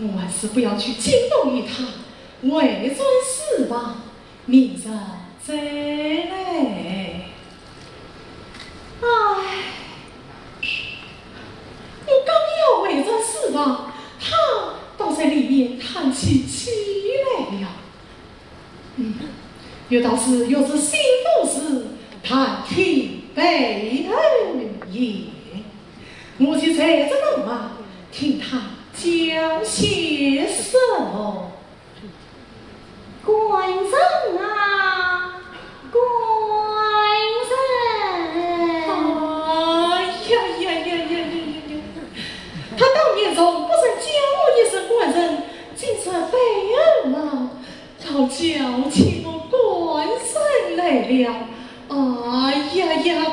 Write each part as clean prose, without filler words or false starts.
我还是不要去惊动于他，为尊事吧，明日再来。唉，我刚要为尊事吧，他倒在里面叹起气来了。又倒是有只新妇事，谈听背恩也。我去在这门外听他讲些什么。官人啊，官人！哎呀！他当年中不曾叫我一声官人，竟是背恩啊！倒叫起我官人来了。哎呀，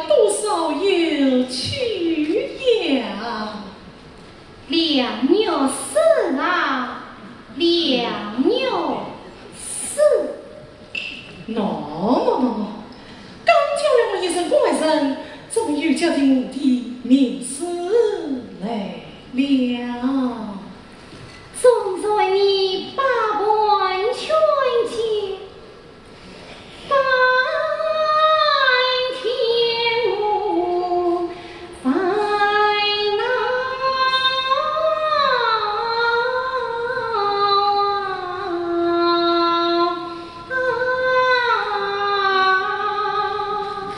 多少有趣呀！良牛是啊，良牛是。喏，刚叫了我一声官人，怎么又叫进我的名字来了？总在你把官全接，翻天我烦恼。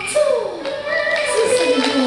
这是什么？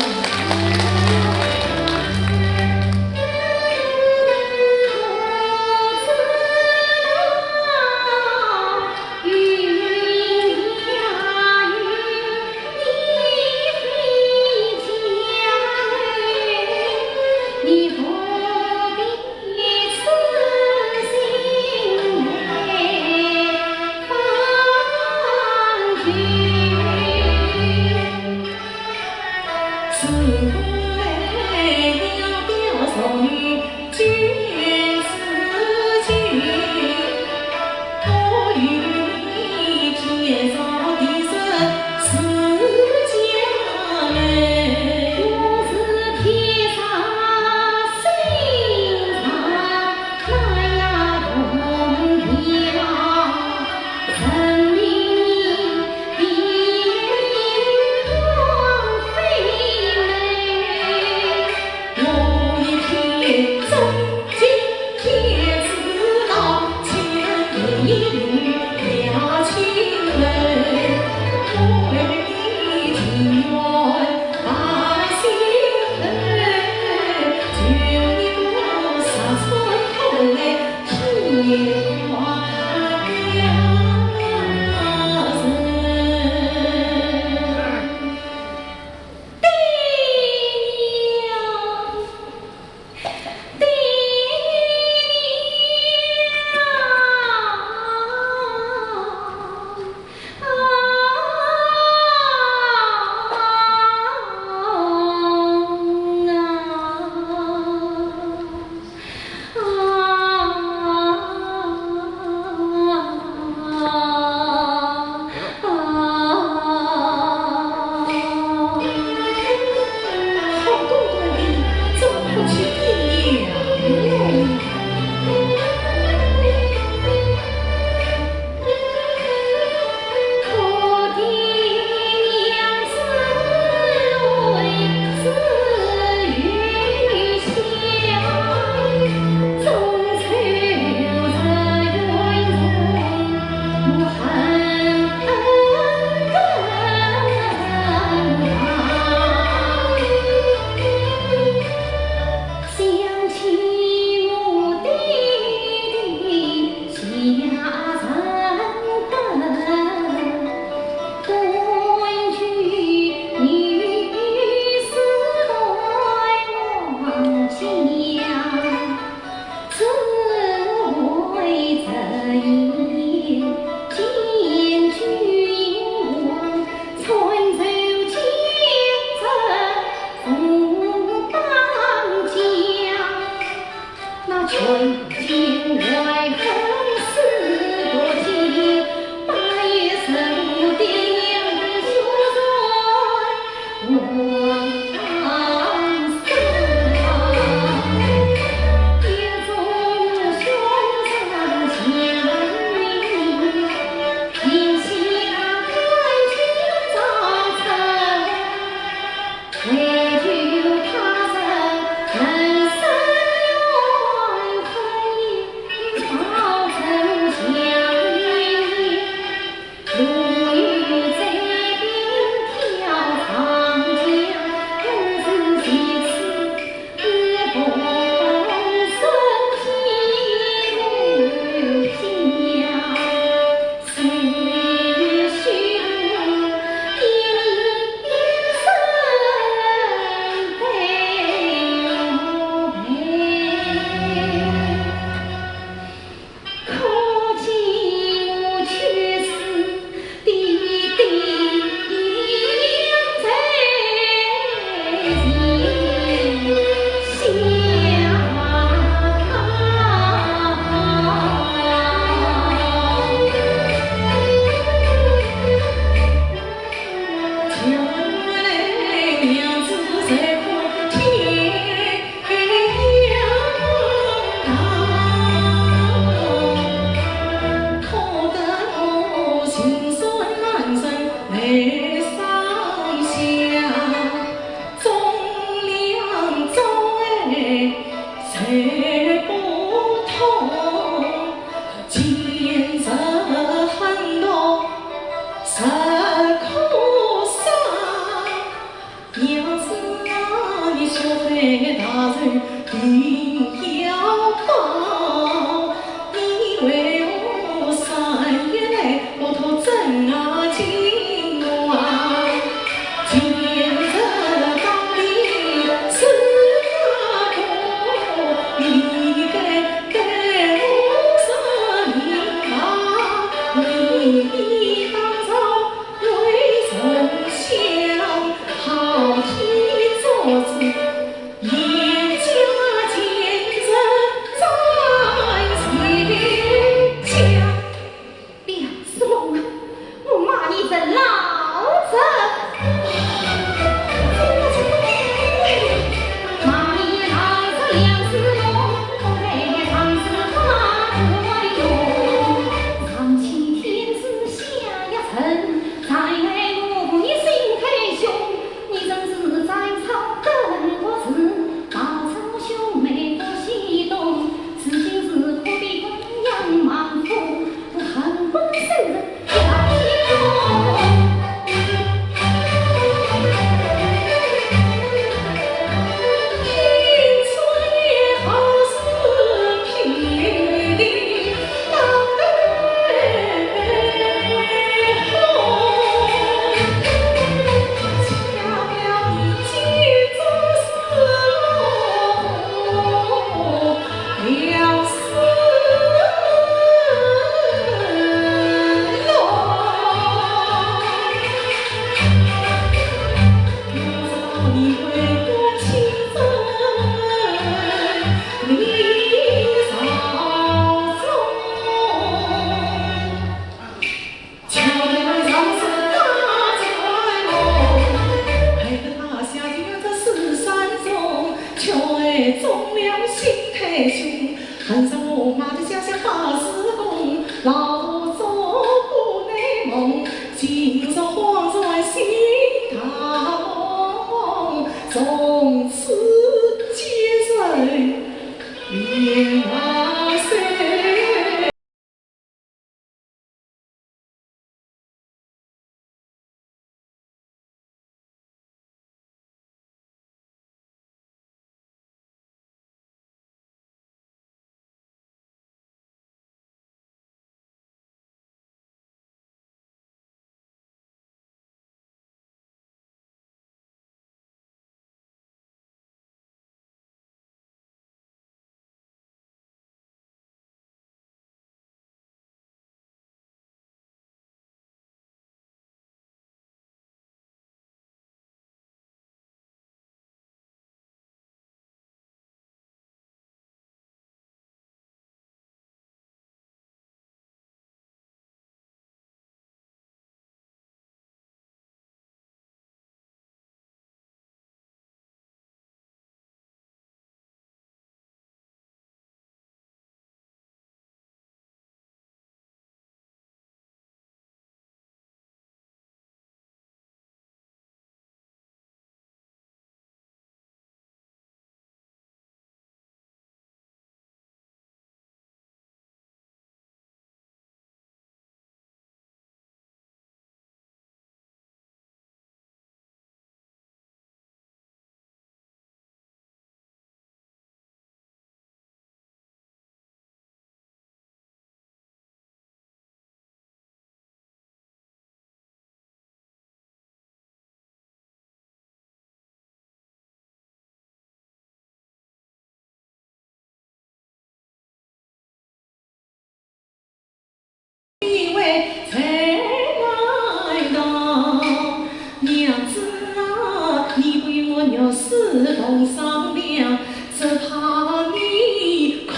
自动商量，只怕你恐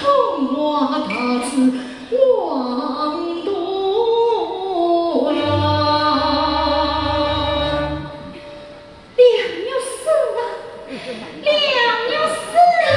我大志妄多了。娘有事啊，娘有事啊！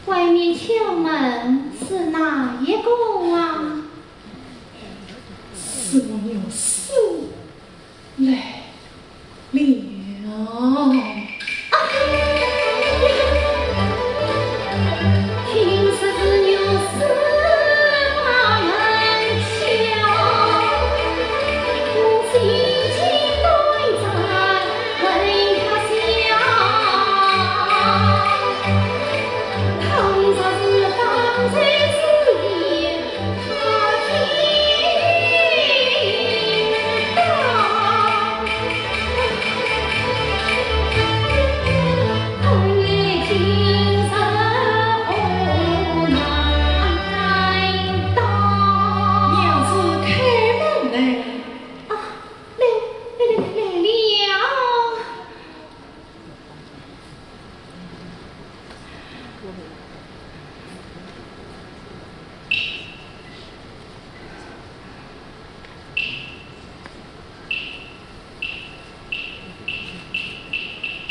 外面敲门是哪一个啊？是我有事来了。平时只有四把门敲，我心情短暂为他想，倘若是放在此夜，他听到。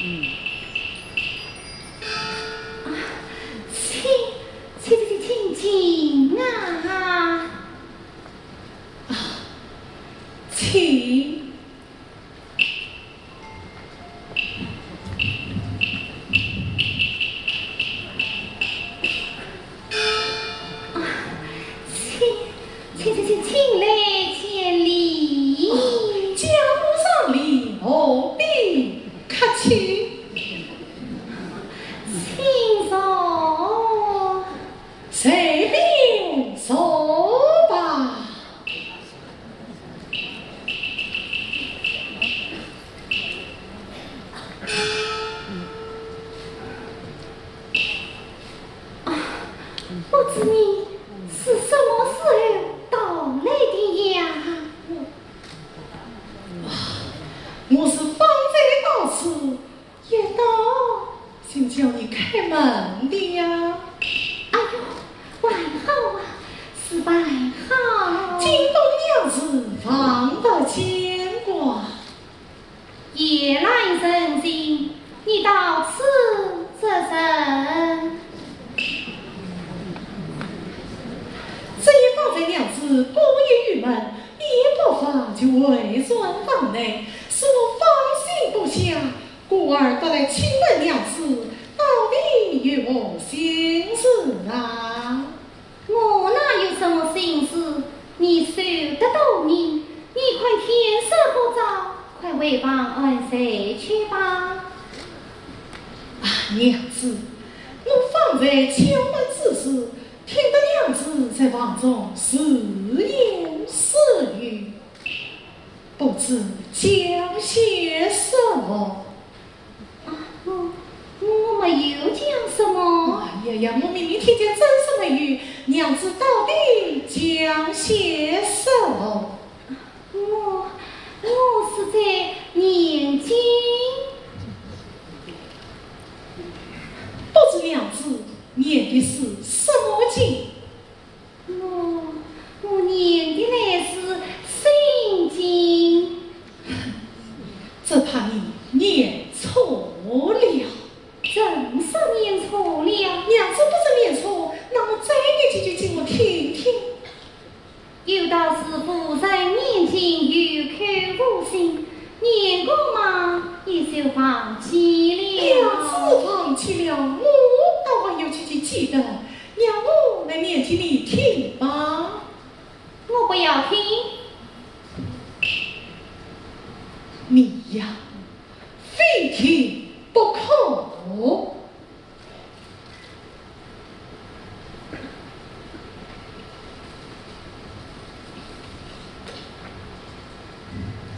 请啊！请。请来见礼。家务上礼，何必客气？请坐。随便坐吧。不知你是什么时候到来的呀？我是方才到此，也到就叫你开门的呀。哎呦，外好啊，是外好。京东娘子方得见过。夜来人静，你到此这甚？这一方才娘子不也郁闷，一不发就未转房内，使我放心不下，故而得来请问娘子，到底有何心事啊？我哪有什么心事？你受得到你？你快天色不早，快回房安睡去吧。娘子，我方才敲门之时，听得娘子在房中是言是语，不知讲些什么。我没有讲什么。哎呀，我明明听见真实的语，娘子到底讲些什么？我是在念经。不知娘子念的是什么经？我念的乃是心经。只怕你念错了。正是念错了。娘子不是念错，那么再念几句经我听听。有道是夫人念经有口无心，念过嘛也就放弃了。娘子放弃了，我倒还有几句记得，让我来念给你听吧。我不要听。你呀，非听不可。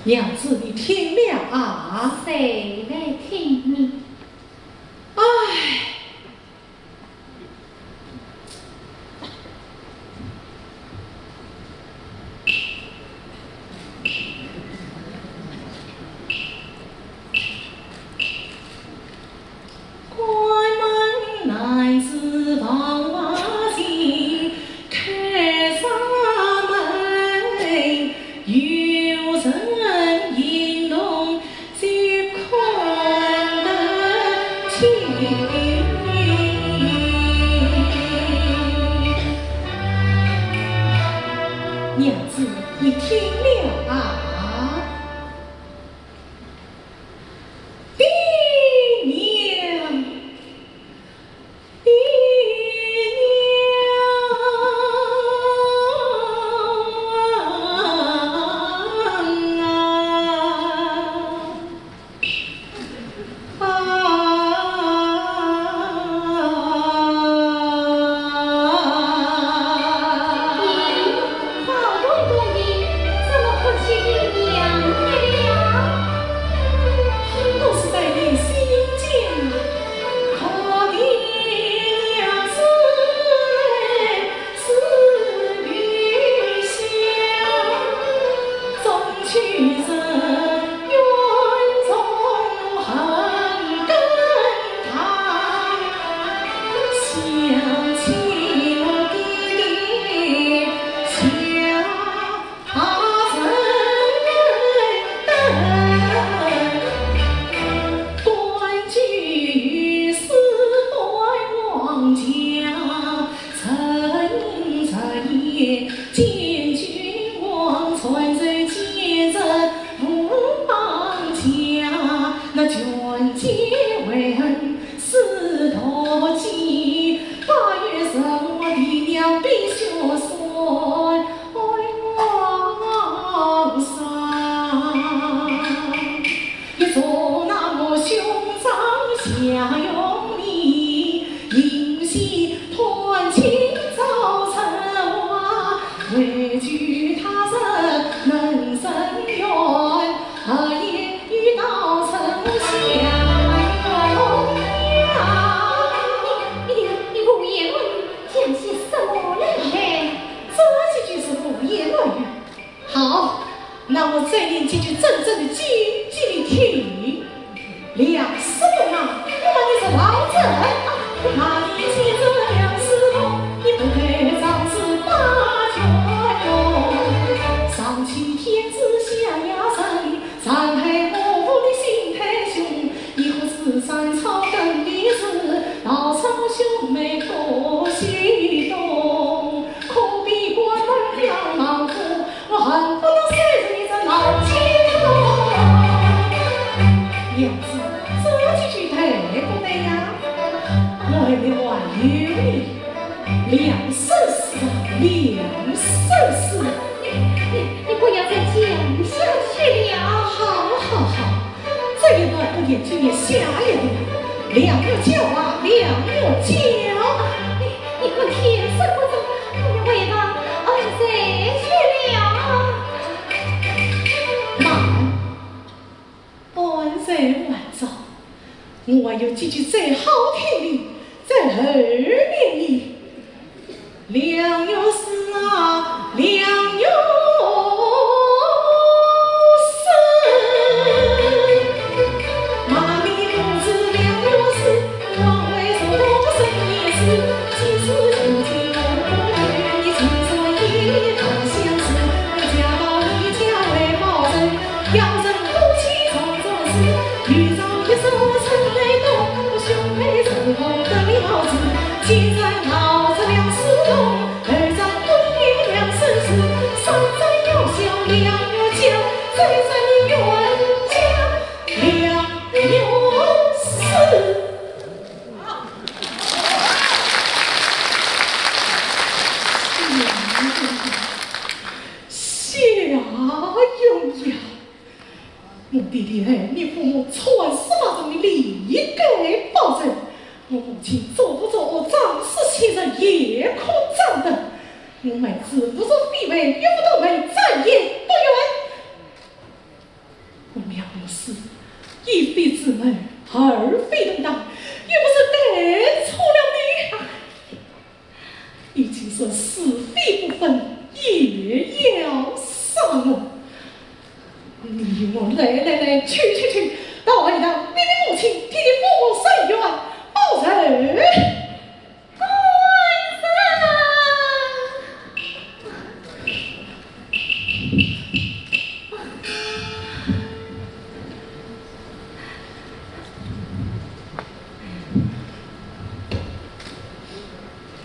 娘子，你听了啊？谁来听你？唉，关门乃是房瓦进，开纱门，有人引动最困难。几句真正的经济的听。梁思龙啊，我问你是老郑，那你记着梁思龙，你不配长子把权用。上欺天子下压人，残害我父的心太凶。以后自山草根的事，老少兄妹多心动。可比关门两忙夫，我恨不能塞着你这老奸娘子，这几句太不对呀！我还没挽留你，梁生死啊，梁生死！你不要再讲下去了。好，这一段不点就念下一段。梁有教啊，梁有教。你可天色不早，不要为他谁去了？慢，安在晚照，我还有几句最好听的，在后面里。梁有事啊，梁有现在闹着梁思龙，二丈婚姻梁生死，三在要小梁有家，四在你冤家梁有死。下有呀，我弟弟哎，你父母传司法中的理该保证。我母亲做不做仗势欺人也可仗的，我妹子不做废位，岳父都为再也不远。我梁有事，一非姊妹，二非同当，又不是得错了你。已经说是非不分，也要杀我。你我来，去，到一趟，你的母亲替你父母伸冤。报仇！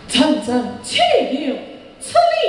臣臣切有此理。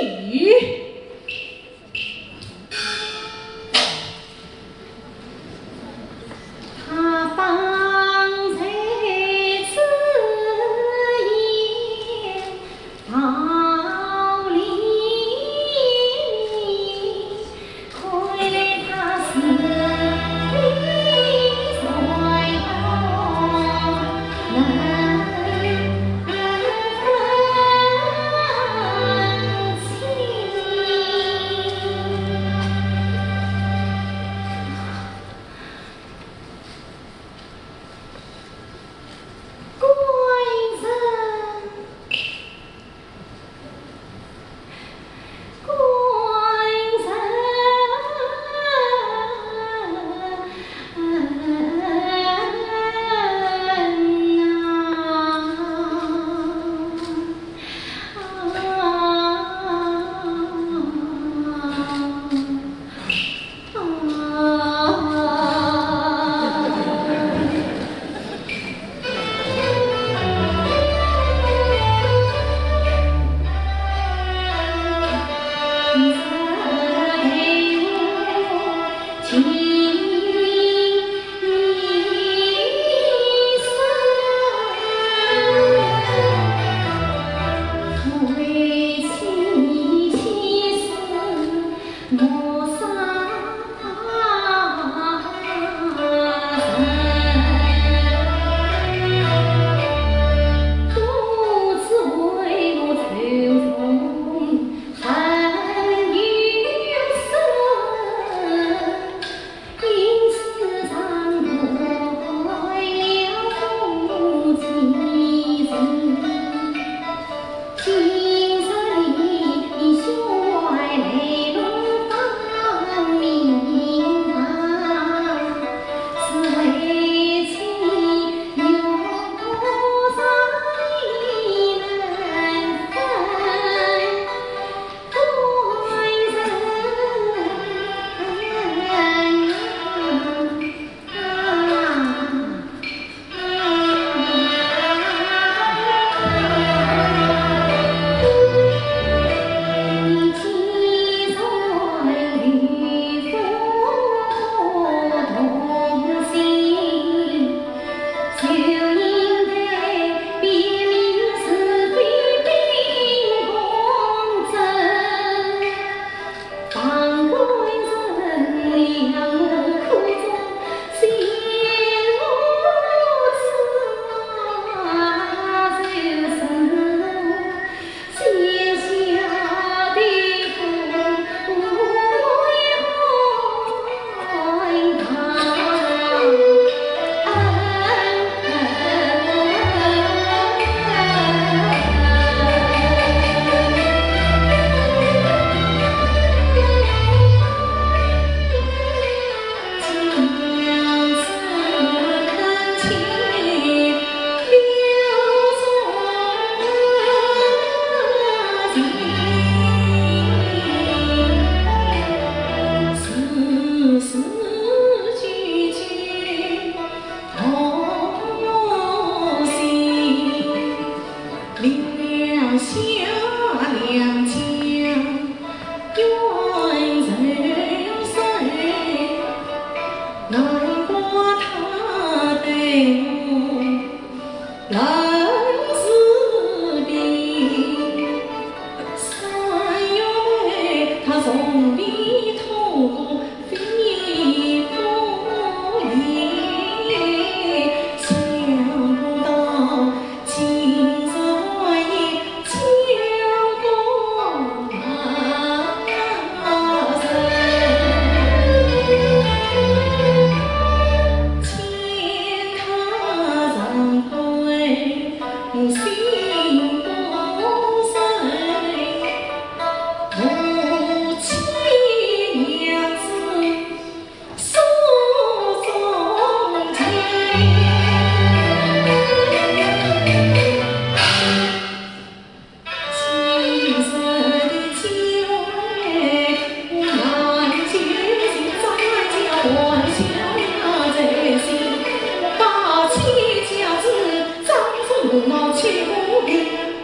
貌岂不变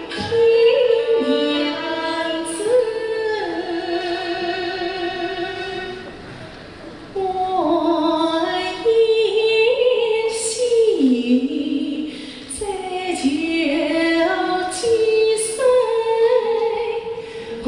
天样子？我因喜在酒几岁，关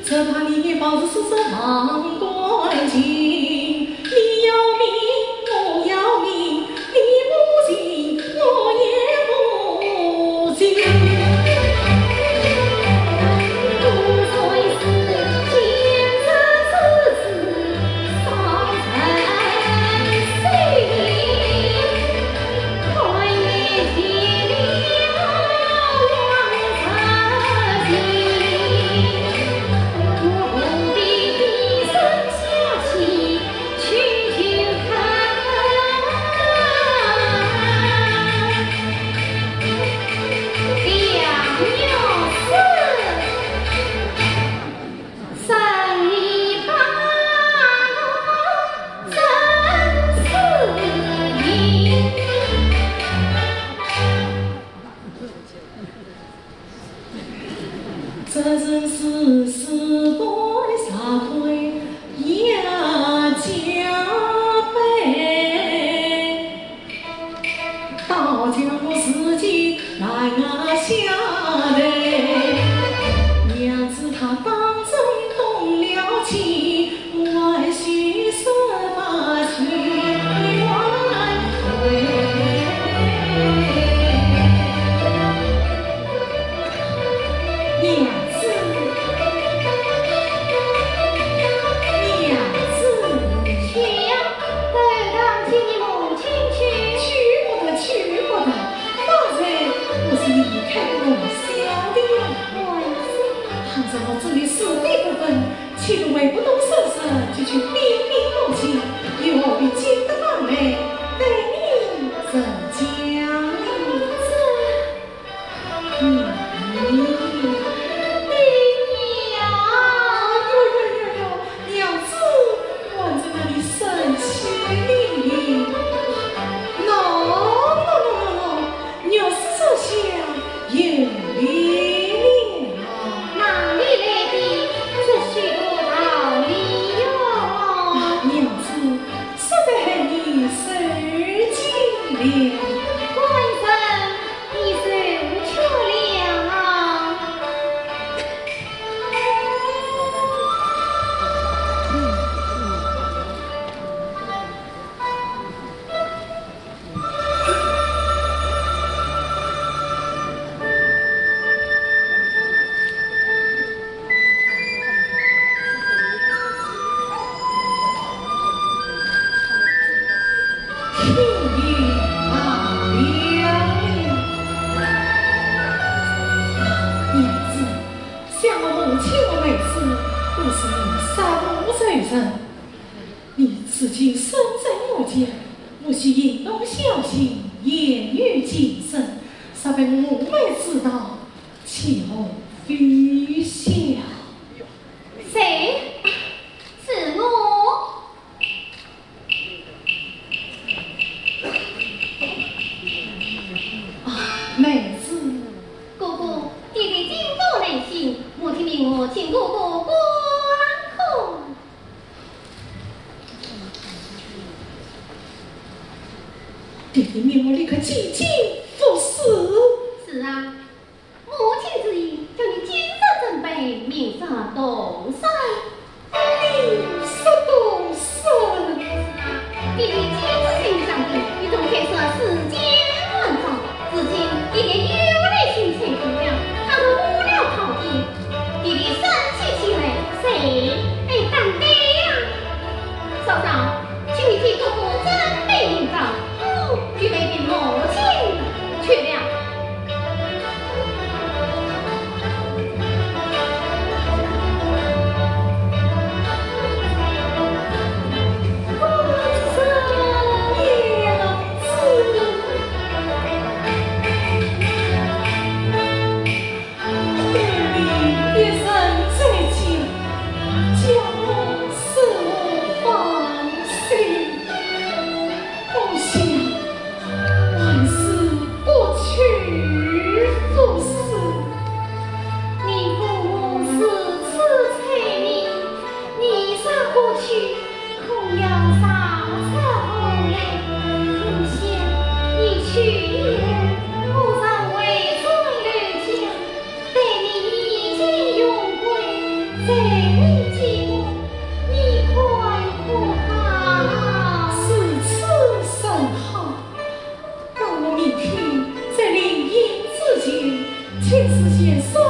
只怕你抱着死神忙关心，你要命我要命，你不信我也不信。不算是天生之子，少成谁？快也见了王成心。我必低声下气去看，两鸟死，生一把真是意。这人是四百杀回压加倍，到江湖世纪来下来，娘子她当真动了情，还需十八去挽回。娘子，去呀，带他请你母亲去。去不得，去不得，当然我是离开我小的呀。倘在我这里死地不分，岂能为不动声色就去逼你母亲？又何必经得忙来对你人家娘子，我在那里生气你。娘子手下有理了。哪里来的这许多道理哟？娘子，实在害你受尽了。官人，你受却了啊！听你啊了。娘子，想我母亲的美事，不是你杀父仇人。你此今身在我家，不须言动小心，言语谨慎，杀被母妹知道，岂后愚孝。谁？是我。妹子，哥哥，弟弟经过内心，母亲命我请哥哥观看。弟弟命我立刻进京赴死。是啊，母亲之意，叫你今日准备，明日动身。明日动身。弟弟今日心上的，与众天色世间万状，至今弟弟有泪心切不了，倘若无了考验，弟弟生气起来，谁来担待呀？嫂嫂，请你替哥哥准备营帐，举杯给母亲。请实现所